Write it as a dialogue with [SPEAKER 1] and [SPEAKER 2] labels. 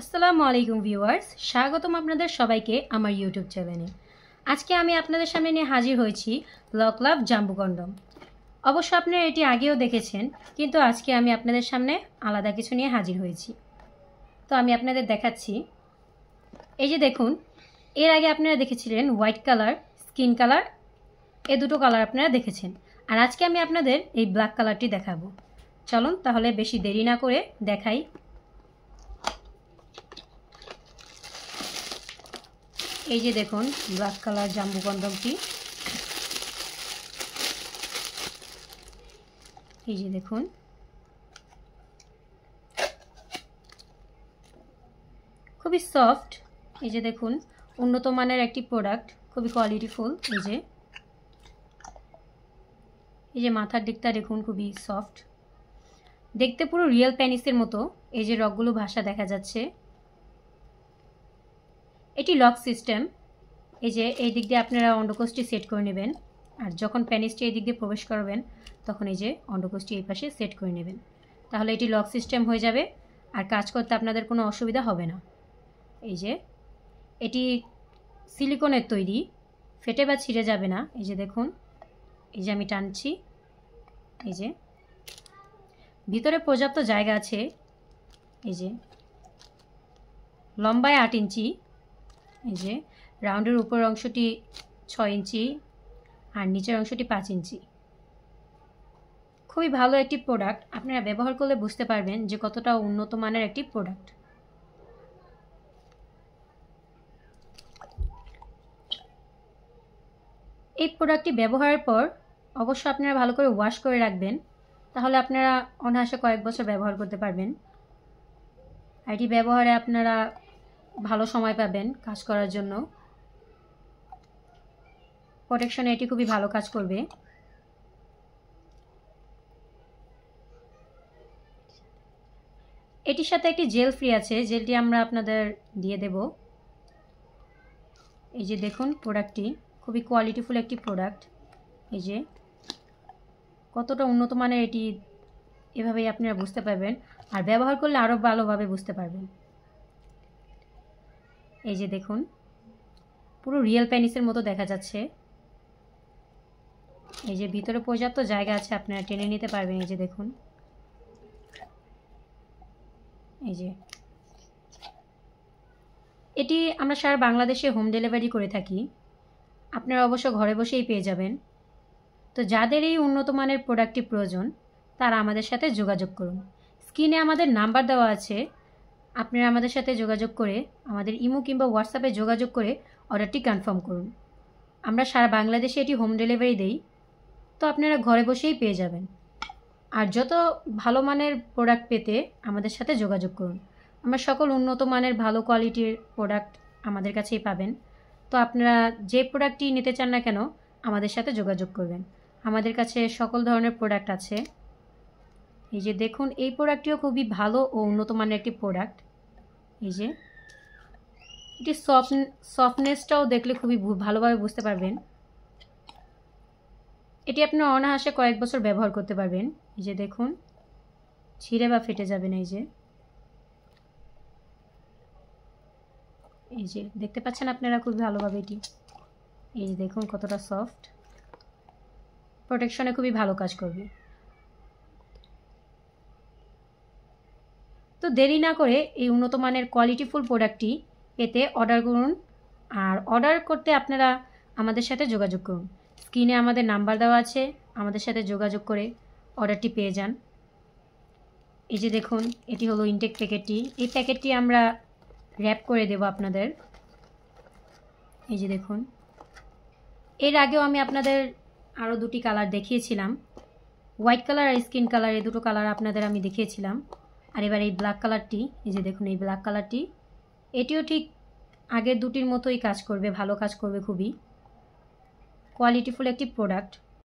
[SPEAKER 1] আসসালামু আলাইকুম ভিউয়ার্স, স্বাগতম আপনাদের সবাইকে আমার ইউটিউব চ্যানেলে। আজকে আমি আপনাদের সামনে নিয়ে হাজির হয়েছি লকলাভ জাম্বু কন্ডম। অবশ্য আপনারা এটি আগেও দেখেছেন, কিন্তু আজকে আমি আপনাদের সামনে আলাদা কিছু নিয়ে হাজির হয়েছি। তো আমি আপনাদের দেখাচ্ছি। এই যে দেখুন, এর আগে আপনারা দেখেছিলেন হোয়াইট কালার, স্কিন কালার, এ দুটো কালার আপনারা দেখেছেন। আর আজকে আমি আপনাদের এই ব্ল্যাক কালারটি দেখাবো। চলুন তাহলে বেশি দেরি না করে দেখাই। এই যে দেখুন ব্ল্যাক কালার জাম্বু কন্ডমটি। এই যে দেখুন, খুবই সফট। এই যে দেখুন, উন্নত মানের একটি প্রোডাক্ট, খুবই কোয়ালিটিফুল। এই যে মাথার দিকটা দেখুন, খুবই সফট, দেখতে পুরো রিয়েল প্যানিসের মতো। এই যে রগগুলো ভাসা দেখা যাচ্ছে। এটি লক সিস্টেম। এই যে এই দিক দিয়ে আপনারা অন্ডকোষটি সেট করে নেবেন, আর যখন প্যানিসটি এই দিক দিয়ে প্রবেশ করবেন তখন এই যে অন্ডকোষটি এই পাশে সেট করে নেবেন। তাহলে এটি লক সিস্টেম হয়ে যাবে, আর কাজ করতে আপনাদের কোনো অসুবিধা হবে না। এই যে এটি সিলিকনের তৈরি, ফেটে বা ছিঁড়ে যাবে না। এই যে দেখুন, এই যে আমি টানছি, এই যে ভিতরে পর্যাপ্ত জায়গা আছে। এই যে লম্বায় 8 ইঞ্চি, এই যে রাউন্ডের উপর অংশটি 6 ইঞ্চি আর নিচের অংশটি 5 ইঞ্চি। খুবই ভালো একটি প্রোডাক্ট। আপনারা ব্যবহার করলে বুঝতে পারবেন যে কতটা উন্নত মানের একটি প্রোডাক্ট। এই প্রোডাক্টটি ব্যবহারের পর অবশ্য আপনারা ভালো করে ওয়াশ করে রাখবেন, তাহলে আপনারা অনায়াসে কয়েক বছর ব্যবহার করতে পারবেন। আর এটি ব্যবহারে আপনারা ভালো সময় পাবেন কাজ করার জন্য। প্রোটেকশনে এটি খুবই ভালো কাজ করবে। এটির সাথে একটি জেল ফ্রি আছে, জেলটি আমরা আপনাদের দিয়ে দেব। এই যে দেখুন, প্রোডাক্টটি খুবই কোয়ালিটিফুল একটি প্রোডাক্ট। এই যে কতটা উন্নত মানের এটি, এভাবেই আপনারা বুঝতে পারবেন, আর ব্যবহার করলে আরও ভালোভাবে বুঝতে পারবেন। এই যে দেখুন, পুরো রিয়েল প্যানিসের মতো দেখা যাচ্ছে। এই যে ভিতরে পর্যাপ্ত জায়গা আছে, আপনারা টেনে নিতে পারবেন। এই যে দেখুন, এই যে এটি আমরা সারা বাংলাদেশে হোম ডেলিভারি করে থাকি। আপনারা অবশ্য ঘরে বসেই পেয়ে যাবেন। তো যাদের এই উন্নত মানের প্রোডাক্টটি প্রয়োজন, তারা আমাদের সাথে যোগাযোগ করুন। স্ক্রিনে আমাদের নাম্বার দেওয়া আছে, আপনারা আমাদের সাথে যোগাযোগ করে, আমাদের ইমো কিংবা হোয়াটসঅ্যাপে যোগাযোগ করে অর্ডারটি কনফার্ম করুন। আমরা সারা বাংলাদেশে এটি হোম ডেলিভারি দেই, তো আপনারা ঘরে বসেই পেয়ে যাবেন। আর যত ভালো মানের প্রোডাক্ট পেতে আমাদের সাথে যোগাযোগ করুন। আমরা সকল উন্নত মানের ভালো কোয়ালিটির প্রোডাক্ট আমাদের কাছেই পাবেন। তো আপনারা যে প্রোডাক্টটি নিতে চান না কেন, আমাদের সাথে যোগাযোগ করবেন। আমাদের কাছে সকল ধরনের প্রোডাক্ট আছে। এই যে দেখুন, এই প্রোডাক্টটিও খুবই ভালো ও উন্নত মানের একটি প্রোডাক্ট। এই যে এটি সফটনেসটাও দেখলে খুবই ভালোভাবে বুঝতে পারবেন। এটি আপনারা অনায়াসে কয়েক বছর ব্যবহার করতে পারবেন। এই যে দেখুন, ছিঁড়ে বা ফেটে যাবে না। এই যে দেখতে পাচ্ছেন আপনারা খুব ভালোভাবে এটি। এই যে দেখুন কতটা সফট, প্রোটেকশনে খুবই ভালো কাজ করবে। তো দেরি না করে এই উন্নত মানের কোয়ালিটিফুল প্রোডাক্টটি পেতে অর্ডার করুন। আর অর্ডার করতে আপনারা আমাদের সাথে যোগাযোগ করুন। স্ক্রিনে আমাদের নাম্বার দেওয়া আছে, আমাদের সাথে যোগাযোগ করে অর্ডারটি পেয়ে যান। এই যে দেখুন, এটি হলো ইনটেক প্যাকেটটি। এই প্যাকেটটি আমরা র্যাপ করে দেব আপনাদের। এই যে দেখুন, এর আগেও আমি আপনাদের আরও দুটি কালার দেখিয়েছিলাম, হোয়াইট কালার আর স্কিন কালার, এই দুটো কালার আপনাদের আমি দেখিয়েছিলাম। আর এবার এই ব্ল্যাক কালারটি, এই যে দেখুন এই ব্ল্যাক কালারটি, এটিও ঠিক আগের দুটির মতোই কাজ করবে, ভালো কাজ করবে। খুবই কোয়ালিটিফুল একটি প্রোডাক্ট।